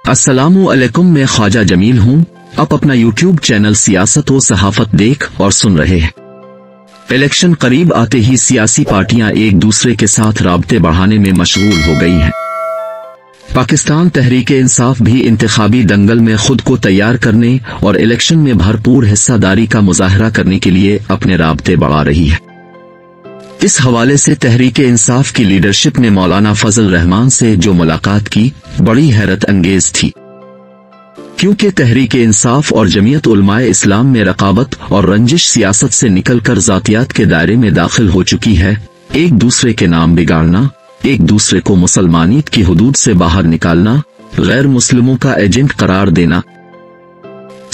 अस्सलामु अलैकुम, मैं ख्वाजा जमील हूँ। आप अपना यूट्यूब चैनल सियासत व सहाफत देख और सुन रहे हैं। इलेक्शन करीब आते ही सियासी पार्टियां एक दूसरे के साथ राब्ते बढ़ाने में मशगूल हो गई हैं। पाकिस्तान तहरीक इंसाफ भी इंतखाबी दंगल में खुद को तैयार करने और इलेक्शन में भरपूर हिस्सादारी का मुजाहरा करने के लिए अपने राब्ते बढ़ा रही है। इस हवाले से तहरीक इंसाफ की लीडरशिप ने मौलाना फजल रहमान से जो मुलाकात की, बड़ी हैरत अंगेज थी, क्योंकि तहरीक इंसाफ और जमीयत उलमाए इस्लाम में रकाबत और रंजिश सियासत से निकलकर जातियात के दायरे में दाखिल हो चुकी है। एक दूसरे के नाम बिगाड़ना, एक दूसरे को मुसलमानियत की हुदूद से बाहर निकालना, गैर मुस्लिमों का एजेंट करार देना,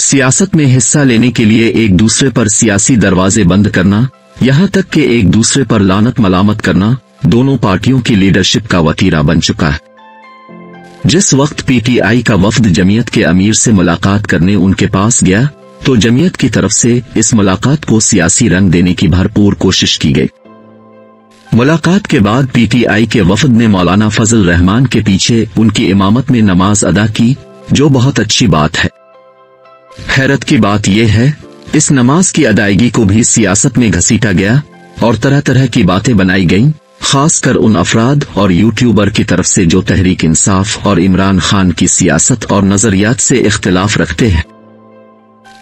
सियासत में हिस्सा लेने के लिए एक दूसरे पर सियासी दरवाजे बंद करना, यहाँ तक कि एक दूसरे पर लानत मलामत करना, दोनों पार्टियों की लीडरशिप का वतीरा बन चुका है। जिस वक्त पीटीआई का वफ्द जमीयत के अमीर से मुलाकात करने उनके पास गया, तो जमीयत की तरफ से इस मुलाकात को सियासी रंग देने की भरपूर कोशिश की गई। मुलाकात के बाद पीटीआई के वफ्द ने मौलाना फजल रहमान के पीछे उनकी इमामत में नमाज अदा की, जो बहुत अच्छी बात है। हैरत की बात यह है, इस नमाज की अदायगी को भी सियासत में घसीटा गया और तरह तरह की बातें बनाई गईं, खासकर उन अफराद और यूट्यूबर की तरफ से जो तहरीक इंसाफ और इमरान खान की सियासत और नजरियात से इख्तिलाफ रखते हैं।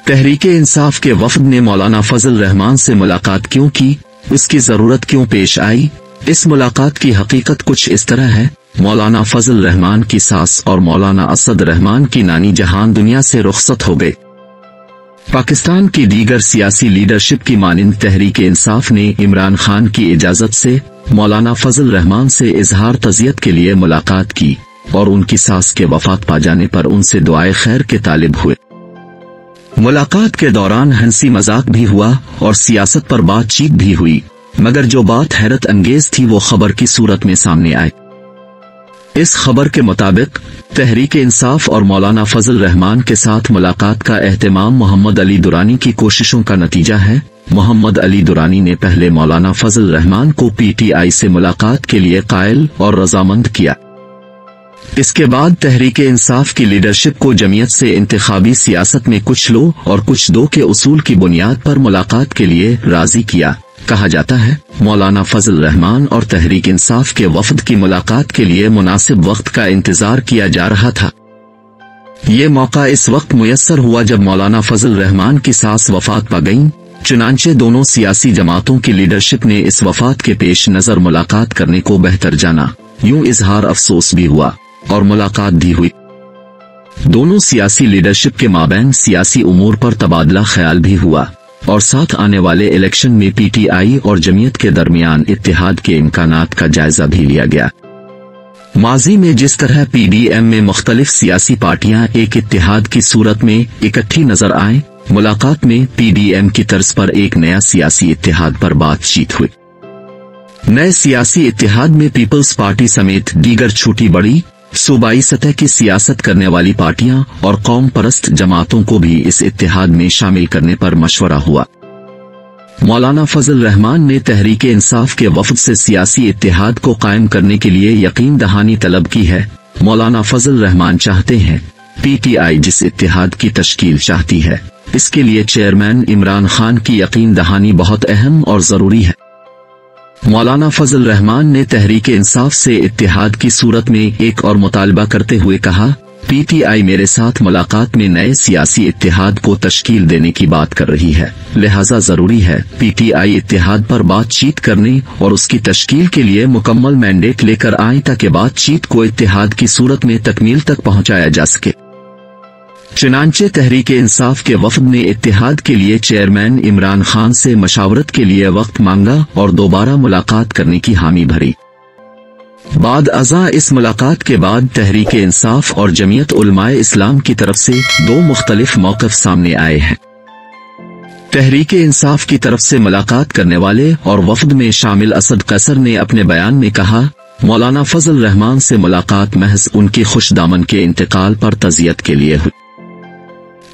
तहरीक इंसाफ के वफ्द ने मौलाना फजल रहमान से मुलाकात क्यों की, इसकी जरूरत क्यों पेश आई? इस मुलाकात की हकीकत कुछ इस तरह है। मौलाना फजल रहमान की सास और मौलाना असद रहमान की नानी जहान दुनिया से रुखसत हो गए। पाकिस्तान की दीगर सियासी लीडरशिप की मानिंद तहरीक इंसाफ ने इमरान खान की इजाजत से मौलाना फजल रहमान से इजहार तज़ियत के लिए मुलाकात की और उनकी सास के वफात पा जाने पर उनसे दुआए खैर के तालिब हुए। मुलाकात के दौरान हंसी मजाक भी हुआ और सियासत पर बातचीत भी हुई, मगर जो बात हैरत अंगेज थी वो खबर की सूरत में सामने आई। इस खबर के मुताबिक तहरीक इंसाफ और मौलाना फजल रहमान के साथ मुलाकात का एहतमाम मोहम्मद अली दुरानी की कोशिशों का नतीजा है। मोहम्मद अली दुरानी ने पहले मौलाना फजल रहमान को पीटीआई से मुलाकात के लिए कायल और रजामंद किया। इसके बाद तहरीक इंसाफ की लीडरशिप को जमीयत से इंतखाबी सियासत में कुछ लो और कुछ दो के उसूल की बुनियाद पर मुलाकात के लिए राजी किया। कहा जाता है मौलाना फजल रहमान और तहरीक इंसाफ के वफद की मुलाकात के लिए मुनासिब वक्त का इंतजार किया जा रहा था। ये मौका इस वक्त मुयस्सर हुआ जब मौलाना फजल रहमान की सास वफात पा गईं। चुनांचे दोनों सियासी जमातों की लीडरशिप ने इस वफात के पेश नजर मुलाकात करने को बेहतर जाना। यूं इजहार अफसोस भी हुआ और मुलाकात भी हुई। दोनों सियासी लीडरशिप के माबैन सियासी उमूर पर तबादला ख्याल भी हुआ और साथ आने वाले इलेक्शन में पीटीआई और जमीयत के दरमियान इत्तेहाद के इम्कानात का जायजा भी लिया गया। माजी में जिस तरह पीडीएम में मुख्तलिफ सियासी पार्टियां एक इत्तेहाद की सूरत में इकट्ठी नजर आए, मुलाकात में पीडीएम की तर्ज पर एक नया सियासी इत्तेहाद पर बातचीत हुई। नए सियासी इत्तेहाद में पीपल्स पार्टी समेत दीगर छोटी बड़ी सूबाई सतह की सियासत करने वाली पार्टियां और कौम परस्त जमातों को भी इस इत्तेहाद में शामिल करने पर मशवरा हुआ। मौलाना फजल रहमान ने तहरीक इंसाफ के वफद से सियासी इत्तेहाद को कायम करने के लिए यकीन दहानी तलब की है। मौलाना फजल रहमान चाहते हैं पीटीआई जिस इत्तेहाद की तश्कील चाहती है, इसके लिए चेयरमैन इमरान खान की यकीन दहानी बहुत अहम और जरूरी है। मौलाना फजल रहमान ने तहरीक इंसाफ से इत्तेहाद की सूरत में एक और मुतालबा करते हुए कहा, पीटीआई मेरे साथ मुलाकात में नए सियासी इत्तेहाद को तश्कील देने की बात कर रही है, लिहाजा जरूरी है पीटीआई इत्तेहाद पर बातचीत करने और उसकी तश्कील के लिए मुकम्मल मैंडेट लेकर आए ताकि बातचीत को इत्तेहाद की सूरत में तकमील तक पहुंचाया जा सके। चुनांचे तहरीक इंसाफ के वफद ने इत्तेहाद के लिए चेयरमैन इमरान खान से मशावरत के लिए वक्त मांगा और दोबारा मुलाकात करने की हामी भरी। बाद अज़ा इस मुलाकात के बाद तहरीक इंसाफ और जमीयत उलमाए इस्लाम की तरफ से दो मुख्तलिफ मौक़िफ़ सामने आए हैं। तहरीक इंसाफ की तरफ से मुलाकात करने वाले और वफद में शामिल असद कैसर ने अपने बयान में कहा, मौलाना फजल रहमान से मुलाकात महज उनकी खुशदामन के इंतकाल पर तज़ियत के लिए हुई।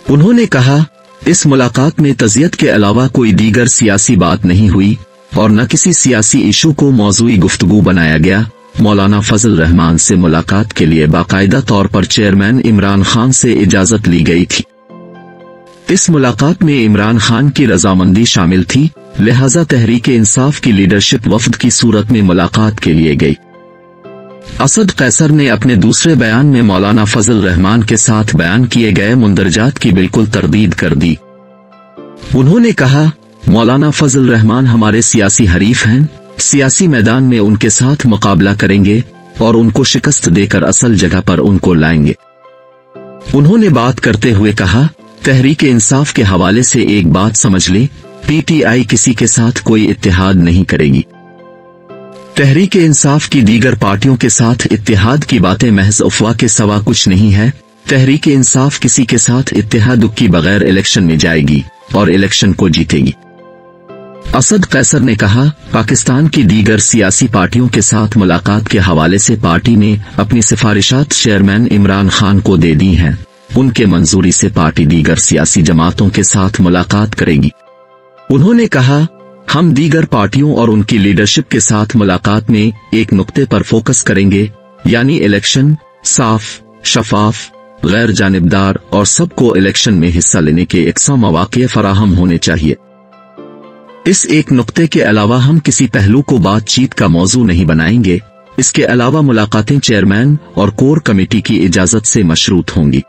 उन्होंने कहा, इस मुलाकात में तज़ियत के अलावा कोई दीगर सियासी बात नहीं हुई और न किसी सियासी इशू को मौजूई गुफ्तगू बनाया गया। मौलाना फजल रहमान से मुलाकात के लिए बाकायदा तौर पर चेयरमैन इमरान खान से इजाजत ली गई थी। इस मुलाकात में इमरान खान की रजामंदी शामिल थी, लिहाजा तहरीके इंसाफ की लीडरशिप वफद की सूरत में मुलाकात के लिए गई। असद कैसर ने अपने दूसरे बयान में मौलाना फजल रहमान के साथ बयान किए गए मुंदरजात की बिल्कुल तरदीद कर दी। उन्होंने कहा, मौलाना फजल रहमान हमारे सियासी हरीफ हैं, सियासी मैदान में उनके साथ मुकाबला करेंगे और उनको शिकस्त देकर असल जगह पर उनको लाएंगे। उन्होंने बात करते हुए कहा, तहरीके इंसाफ के हवाले से एक बात समझ ले, पीटीआई किसी के साथ कोई इत्तेहाद नहीं करेगी। तहरीके इंसाफ की दीगर पार्टियों के साथ इत्तेहाद की बातें महज अफवाह के सिवा कुछ नहीं है। तहरीके इंसाफ किसी के साथ इत्तेहाद के बगैर इलेक्शन में जाएगी और इलेक्शन को जीतेगी। असद कैसर ने कहा, पाकिस्तान की दीगर सियासी पार्टियों के साथ मुलाकात के हवाले से पार्टी ने अपनी सिफारिशात चेयरमैन इमरान खान को दे दी हैं। उनके मंजूरी से पार्टी दीगर सियासी जमातों के साथ मुलाकात करेगी। उन्होंने कहा, हम दीगर पार्टियों और उनकी लीडरशिप के साथ मुलाकात में एक नुक्ते पर फोकस करेंगे, यानी इलेक्शन साफ, शफाफ, गैर जानिबदार और सबको इलेक्शन में हिस्सा लेने के यकसा मौके फराहम होने चाहिए। इस एक नुक्ते के अलावा हम किसी पहलू को बातचीत का मौजू नहीं बनाएंगे। इसके अलावा मुलाकातें चेयरमैन और कोर कमेटी की इजाजत से मशरूत होंगी।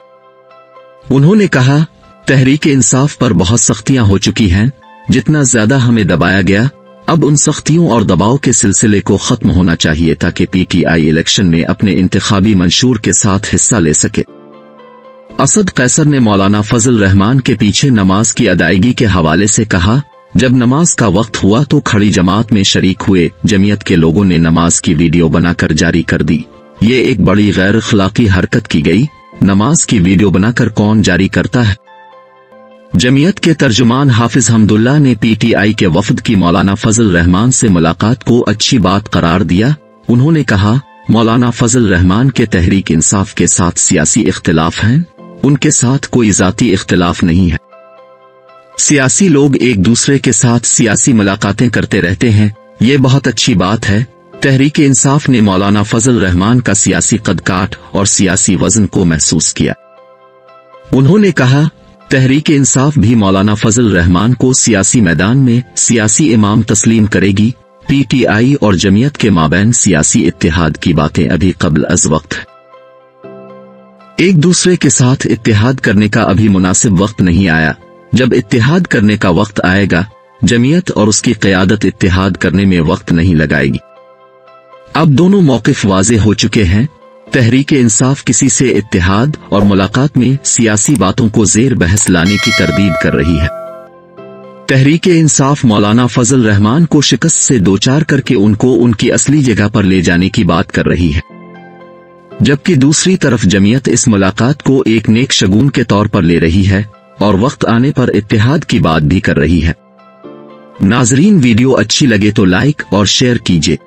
उन्होंने कहा, तहरीके इंसाफ पर बहुत सख्तियां हो चुकी हैं। जितना ज्यादा हमें दबाया गया, अब उन सख्तियों और दबाव के सिलसिले को खत्म होना चाहिए ताकि पीटीआई इलेक्शन में अपने इंतखाबी मंशूर के साथ हिस्सा ले सके। असद कैसर ने मौलाना फजल रहमान के पीछे नमाज की अदायगी के हवाले से कहा, जब नमाज का वक्त हुआ तो खड़ी जमात में शरीक हुए जमीयत के लोगों ने नमाज की वीडियो बनाकर जारी कर दी। ये एक बड़ी गैर अखलाकी हरकत की गई। नमाज की वीडियो बनाकर कौन जारी करता है? जमीयत के तर्जुमान हाफिज हमदुल्ला ने पीटीआई के वफद की मौलाना फजल रहमान से मुलाकात को अच्छी बात करार दिया। उन्होंने कहा, मौलाना फजल रहमान के तहरीक इंसाफ के साथ सियासी इख्तिलाफ हैं, उनके साथ कोई जाती इख्तिलाफ नहीं है। सियासी लोग एक दूसरे के साथ सियासी मुलाकातें करते रहते हैं, ये बहुत अच्छी बात है। तहरीके इंसाफ ने मौलाना फजल रहमान का सियासी कदकाठ और सियासी वजन को महसूस किया। उन्होंने कहा, तहरीके इंसाफ भी मौलाना फजल रहमान को सियासी मैदान में सियासी इमाम तस्लीम करेगी। पीटीआई और जमीयत के माबैन सियासी इत्तेहाद की बातें अभी कब्ल अज वक्त है। एक दूसरे के साथ इत्तेहाद करने का अभी मुनासिब वक्त नहीं आया। जब इत्तेहाद करने का वक्त आएगा, जमीयत और उसकी क़यादत इत्तेहाद करने में वक्त नहीं लगाएगी। अब दोनों मौक़िफ़ वाज़े हो चुके हैं। तहरीके इंसाफ किसी से इत्तेहाद और मुलाकात में सियासी बातों को ज़ेर बहस लाने की तरदीद कर रही है। तहरीके इंसाफ मौलाना फजल रहमान को शिकस्त से दोचार करके उनको उनकी असली जगह पर ले जाने की बात कर रही है, जबकि दूसरी तरफ जमीयत इस मुलाकात को एक नेक शगुन के तौर पर ले रही है और वक्त आने पर इत्तेहाद की बात भी कर रही है। नाजरीन, वीडियो अच्छी लगे तो लाइक और शेयर कीजिए।